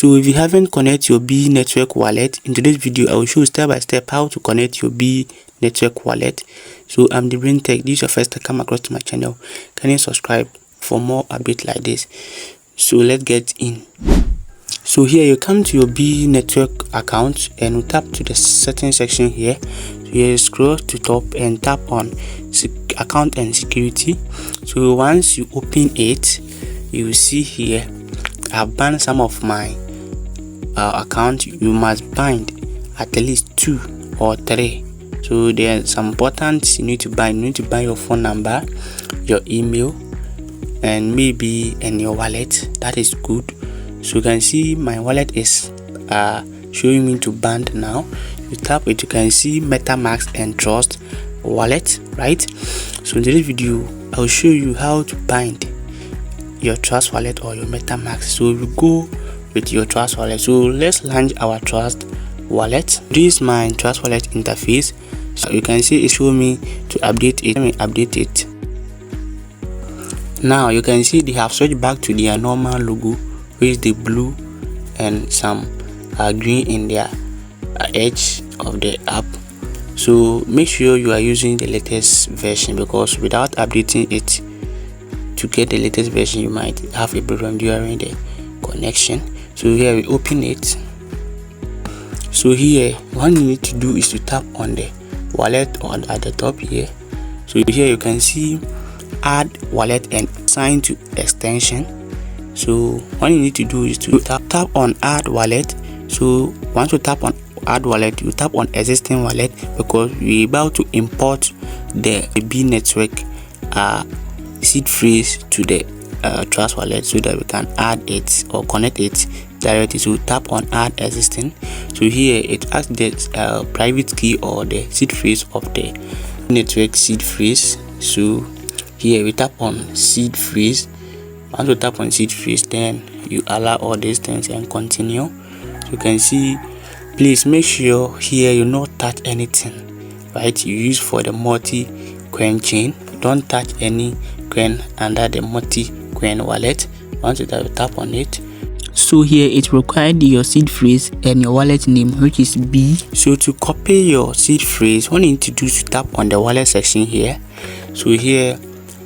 So if you haven't connected your B network wallet, in today's video I will show you step by step how to connect your B network wallet. So I'm the Brain Tech. This is your first time come across to my channel. Can you subscribe for more updates like this? So let's get in. So here you come to your B network account and you tap to the settings section here. So here you scroll to top and tap on account and security. So once you open it, you will see here I've banned some of my account. You must bind at least 2 or 3. So there are some important you need to bind. You need to bind your phone number, your email, and maybe your wallet. That is good. So you can see my wallet is showing me to bind now. You tap it, you can see MetaMask and Trust wallet, right? So in this video I will show you how to bind your Trust wallet or your MetaMask. So we go with your Trust wallet. So let's launch our Trust wallet. This is my Trust wallet interface. So you can see it's showing me to update it. Let me update it. Now you can see they have switched back to their normal logo, which is the blue and some green in their edge of the app. So make sure you are using the latest version, because without updating it to get the latest version you might have a problem during the connection. So here we open it. So here what you need to do is to tap on the wallet on at the top here. So here you can see add wallet and sign to extension. So what you need to do is to tap on add wallet. So once you tap on add wallet, you tap on existing wallet, because we're about to import the B network seed phrase to the Trust wallet so that we can add it or connect it directly. So tap on add existing. So here it asks the private key or the seed phrase of the network seed phrase. So here we tap on seed phrase. Once you tap on seed phrase, then you allow all these things and continue. So you can see, please make sure here you not touch anything, right? You use for the multi-coin chain. Don't touch any coin under the multi-coin wallet. Once you tap on it, so here it required your seed phrase and your wallet name, which is B. So to copy your seed phrase, what you need to do is to tap on the wallet section here. So here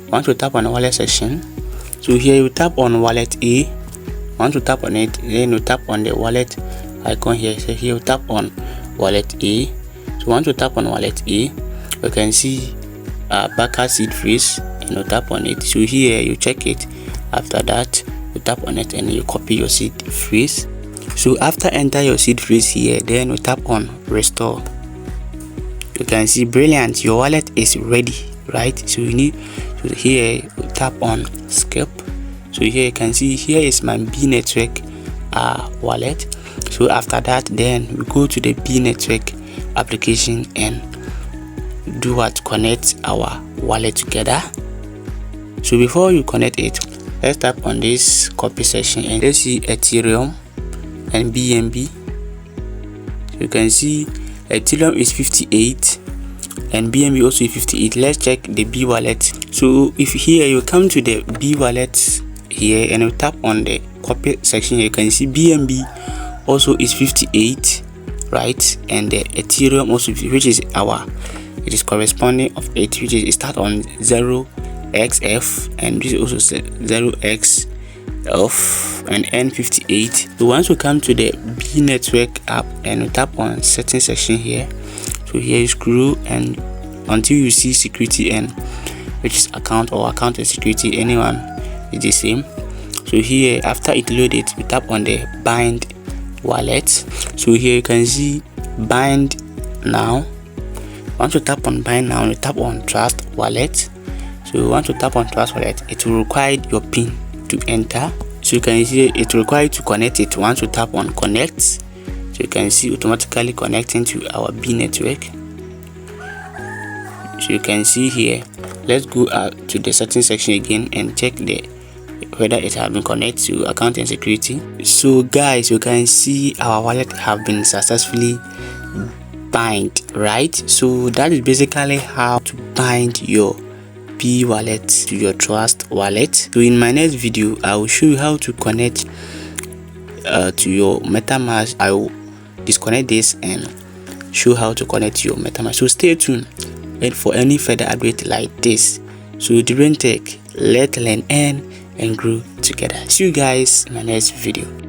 once you tap on the wallet section, so here you tap on wallet A. Once you tap on it, then you tap on the wallet icon here. So here you tap on wallet A. So once you tap on wallet A, you can see backup seed phrase and you tap on it. So here you check it. After that you tap on it and you copy your seed phrase. So after enter your seed phrase here, then you tap on restore. You can see brilliant, your wallet is ready, right? So you need to here you tap on skip. So here you can see here is my B network wallet. So after that, then we go to the B network application and do what? Connect our wallet together. So before you connect it, let's tap on this copy section and let's see Ethereum and BNB. So you can see Ethereum is 58 and BNB also is 58. Let's check the B wallet. So if here you come to the B wallet here and you tap on the copy section here, you can see BNB also is 58, right? And the Ethereum also, which is it is corresponding of it, which is start on 0xF and this is also 0xF and N58. So once we come to the B network app and we tap on setting section here, so here you scroll and until you see security and which is account or account and security, anyone is the same. So here after it loaded, we tap on the bind wallet. So here you can see bind now. Once you tap on bind now, you tap on Trust wallet. So once you tap on Trust wallet, it will require your PIN to enter. So you can see it will require you to connect it. Once you tap on connect, so you can see automatically connecting to our B network. So you can see here, let's go out to the setting section again and check whether it has been connected to account and security. So guys, you can see our wallet have been successfully bind, right? So that is basically how to bind your B wallet to your Trust wallet. So in my next video I will show you how to connect to your MetaMask. I will disconnect this and show how to connect to your MetaMask. So stay tuned and for any further update like this. So the Brain Tech, let's learn, earn and grow together. See you guys in my next video.